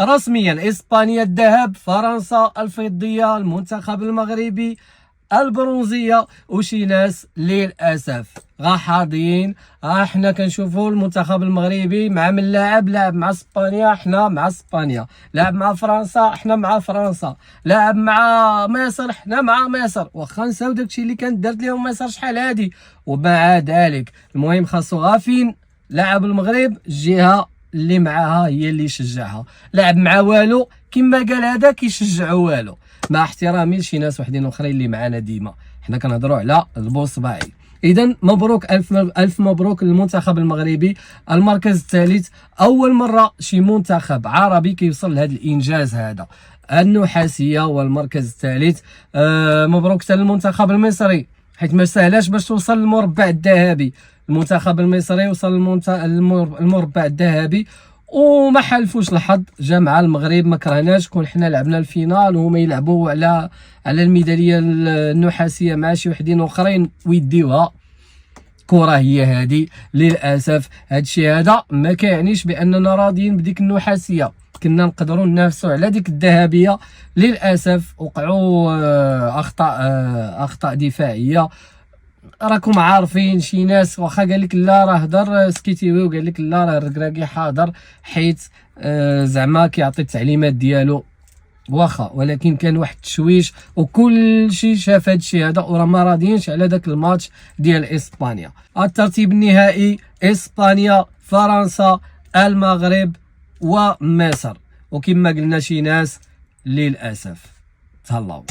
رسميا اسبانيا الذهب، فرنسا الفضيه، المنتخب المغربي البرونزيه، وشي ناس للاسف غا حاضيين. احنا كنشوفوا المنتخب المغربي مع من لاعب مع اسبانيا، احنا مع اسبانيا، لعب مع فرنسا احنا مع فرنسا، لعب مع مصر احنا مع مصر، واخا نساو داكشي اللي كانت دارت لهم مصر شحال هادي. ومع ذلك المهم خاصو غافين لاعب المغرب الجهه اللي معاها هي اللي يشجعها، لعب مع والو كما قال هذا كيشجعوا والو، مع احترامي لشي ناس وحدين اخرين اللي معانا ديما، حنا كنهضروا على البوصباعي. اذا مبروك، الف مبروك للمنتخب المغربي، المركز الثالث، اول مره شي منتخب عربي كيوصل لهذا الانجاز هذا، النحاسيه والمركز الثالث. مبروك حتى للمنتخب المصري، حيت ما سهلاش باش توصل للمربع الذهبي. المنتخب المصري وصل المربع الذهبي وما حالفوش الحظ، جا مع المغرب، ما كرهناش كون حنا لعبنا الفينال وهما يلعبوا على الميداليه النحاسيه مع شي وحدين اخرين ويديوها. كره هي هذه، للاسف هادشي هذا ما كيعنيش باننا راضيين بديك النحاسيه، كنا نقدروا ننافسوا على ديك الذهبيه. للاسف وقعوا اخطاء دفاعيه. راكم عارفين شي ناس واخا قال لك لا راه هضر سكيتيوي وقال لك لا راه الركراكي حاضر، حيت زعما كيعطي التعليمات ديالو واخا، ولكن كان واحد التشويش وكل شيء شاف هذا الشيء هذا وراه ما راضيينش على داك الماتش ديال اسبانيا. الترتيب النهائي اسبانيا، فرنسا، المغرب ومصر، وكما قلنا شي ناس للاسف تهلاو.